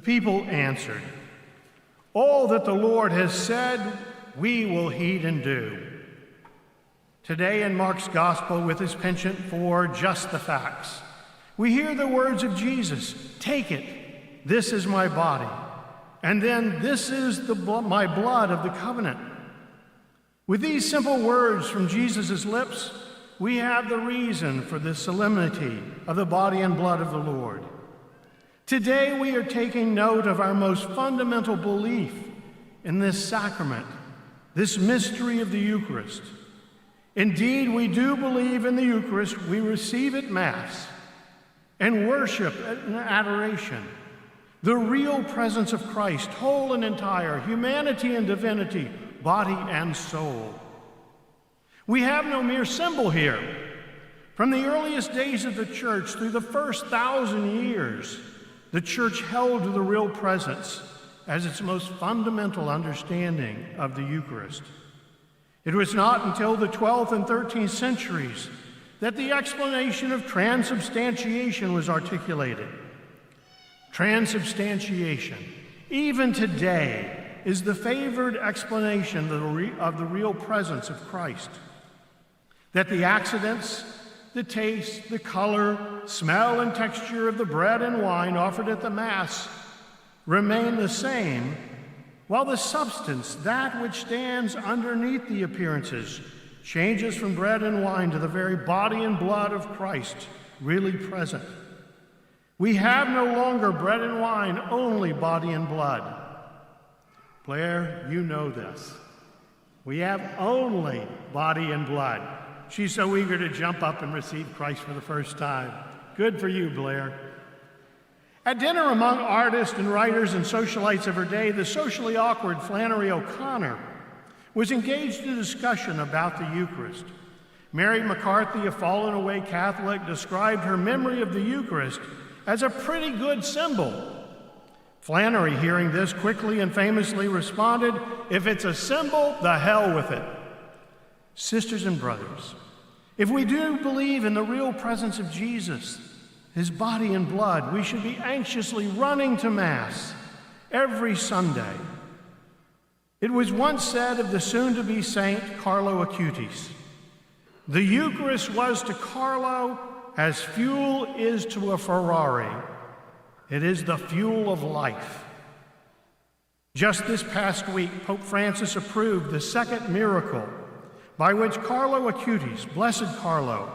people answered, "All that the Lord has said, we will heed and do." Today in Mark's Gospel, with his penchant for just the facts, we hear the words of Jesus, "Take it, this is my body," and then, "This is my blood of the covenant." With these simple words from Jesus' lips, we have the reason for the solemnity of the body and blood of the Lord. Today we are taking note of our most fundamental belief in this sacrament, this mystery of the Eucharist. Indeed, we do believe in the Eucharist we receive at Mass and worship in adoration, the real presence of Christ, whole and entire, humanity and divinity, body and soul. We have no mere symbol here. From the earliest days of the Church through the first 1,000 years, the Church held to the real presence as its most fundamental understanding of the Eucharist. It was not until the 12th and 13th centuries that the explanation of transubstantiation was articulated. Transubstantiation, even today, is the favored explanation of the real presence of Christ. That the accidents, the taste, the color, smell, and texture of the bread and wine offered at the Mass remain the same, while the substance, that which stands underneath the appearances, changes from bread and wine to the very body and blood of Christ, really present. We have no longer bread and wine, only body and blood. Blair, you know this. We have only body and blood. She's so eager to jump up and receive Christ for the first time. Good for you, Blair. At dinner among artists and writers and socialites of her day, the socially awkward Flannery O'Connor was engaged in a discussion about the Eucharist. Mary McCarthy, a fallen-away Catholic, described her memory of the Eucharist as a pretty good symbol. Flannery, hearing this, quickly and famously responded, "If it's a symbol, the hell with it." Sisters and brothers, if we do believe in the real presence of Jesus, his body and blood, we should be anxiously running to Mass every Sunday. It was once said of the soon-to-be Saint Carlo Acutis, "The Eucharist was to Carlo as fuel is to a Ferrari. It is the fuel of life." Just this past week, Pope Francis approved the second miracle by which Carlo Acutis, Blessed Carlo,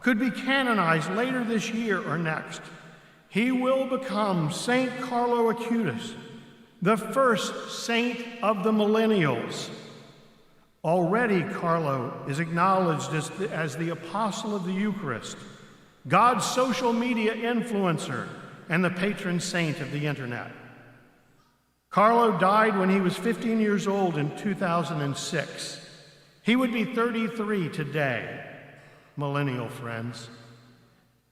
could be canonized later this year or next. He will become Saint Carlo Acutis, the first saint of the millennials. Already Carlo is acknowledged as the apostle of the Eucharist, God's social media influencer, and the patron saint of the internet. Carlo died when he was 15 years old in 2006. He would be 33 today, millennial friends.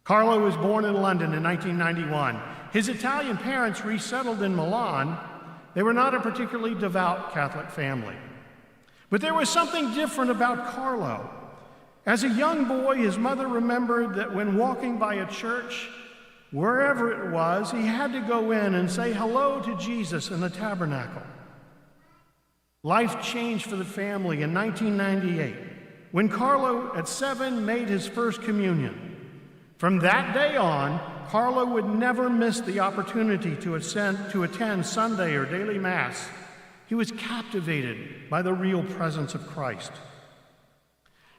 Carlo was born in London in 1991. His Italian parents resettled in Milan. They were not a particularly devout Catholic family. But there was something different about Carlo. As a young boy, his mother remembered that when walking by a church, wherever it was, he had to go in and say hello to Jesus in the tabernacle. Life changed for the family in 1998 when Carlo, at 7, made his first communion. From that day on, Carlo would never miss the opportunity to attend Sunday or daily Mass. He was captivated by the real presence of Christ.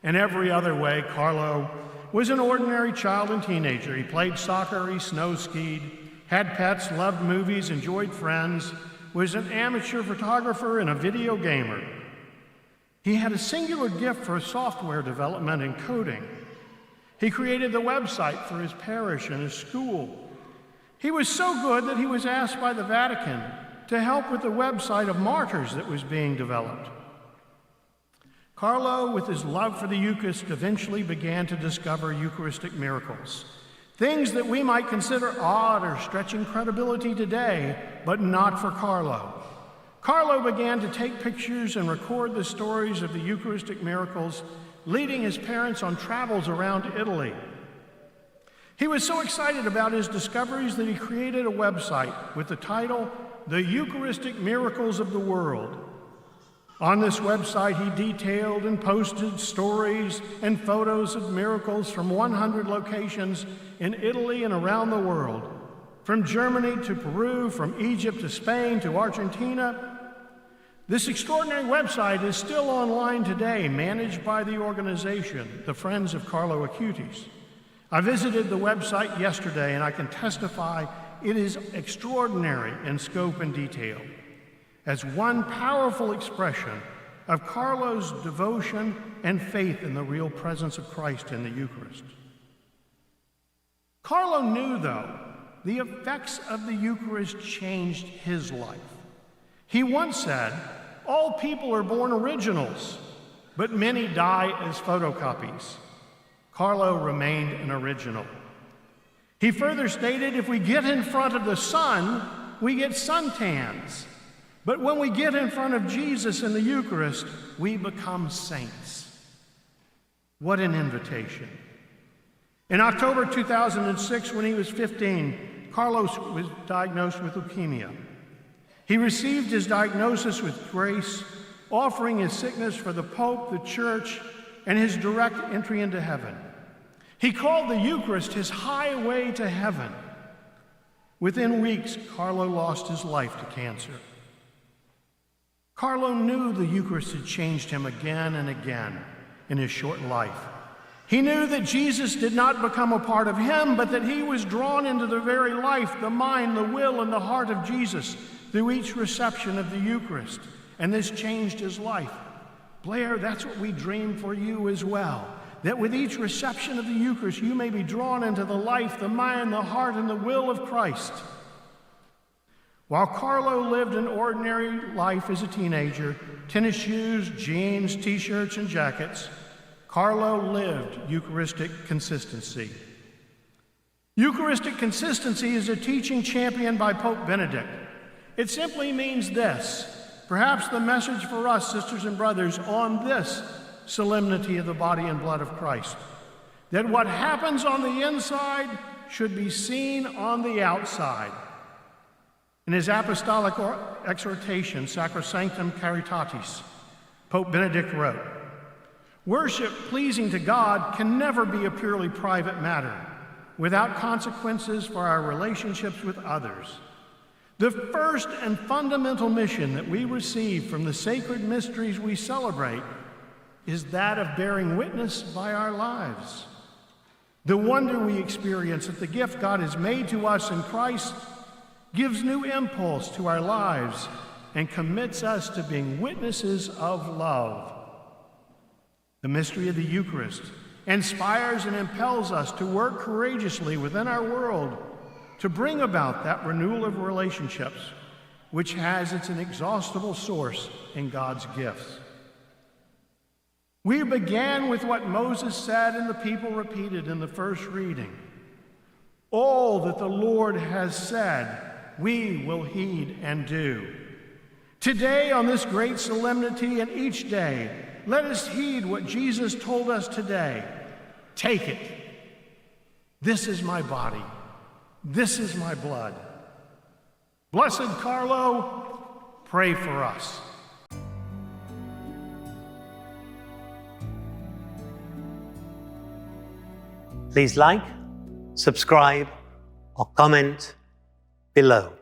In every other way, Carlo was an ordinary child and teenager. He played soccer, he snow-skied, had pets, loved movies, enjoyed friends, was an amateur photographer and a video gamer. He had a singular gift for software development and coding. He created the website for his parish and his school. He was so good that he was asked by the Vatican to help with the website of martyrs that was being developed. Carlo, with his love for the Eucharist, eventually began to discover Eucharistic miracles, things that we might consider odd or stretching credibility today, but not for Carlo. Carlo began to take pictures and record the stories of the Eucharistic miracles, leading his parents on travels around Italy. He was so excited about his discoveries that he created a website with the title, The Eucharistic Miracles of the World. On this website, he detailed and posted stories and photos of miracles from 100 locations in Italy and around the world, from Germany to Peru, from Egypt to Spain to Argentina. This extraordinary website is still online today, managed by the organization, the Friends of Carlo Acutis. I visited the website yesterday, and I can testify it is extraordinary in scope and detail, as one powerful expression of Carlo's devotion and faith in the real presence of Christ in the Eucharist. Carlo knew, though, the effects of the Eucharist changed his life. He once said, "All people are born originals, but many die as photocopies." Carlo remained an original. He further stated, if we get in front of the sun, we get suntans. But when we get in front of Jesus in the Eucharist, we become saints. What an invitation. In October 2006, when he was 15, Carlos was diagnosed with leukemia. He received his diagnosis with grace, offering his sickness for the Pope, the Church, and his direct entry into heaven. He called the Eucharist his highway to heaven. Within weeks, Carlo lost his life to cancer. Carlo knew the Eucharist had changed him again and again in his short life. He knew that Jesus did not become a part of him, but that he was drawn into the very life, the mind, the will, and the heart of Jesus through each reception of the Eucharist. And this changed his life. Blair, that's what we dream for you as well. That with each reception of the Eucharist, you may be drawn into the life, the mind, the heart, and the will of Christ. While Carlo lived an ordinary life as a teenager, tennis shoes, jeans, t-shirts, and jackets, Carlo lived Eucharistic consistency. Eucharistic consistency is a teaching championed by Pope Benedict. It simply means this, perhaps the message for us, sisters and brothers, on this solemnity of the body and blood of Christ, that what happens on the inside should be seen on the outside. In his apostolic exhortation, Sacrosanctum Caritatis, Pope Benedict wrote, "Worship pleasing to God can never be a purely private matter, without consequences for our relationships with others. The first and fundamental mission that we receive from the sacred mysteries we celebrate is that of bearing witness by our lives. The wonder we experience at the gift God has made to us in Christ gives new impulse to our lives and commits us to being witnesses of love. The mystery of the Eucharist inspires and impels us to work courageously within our world to bring about that renewal of relationships, which has its inexhaustible source in God's gifts." We began with what Moses said and the people repeated in the first reading. All that the Lord has said, we will heed and do. Today, on this great solemnity and each day, let us heed what Jesus told us today. Take it. This is my body. This is my blood. Blessed Carlo, pray for us. Please like, subscribe, or comment below.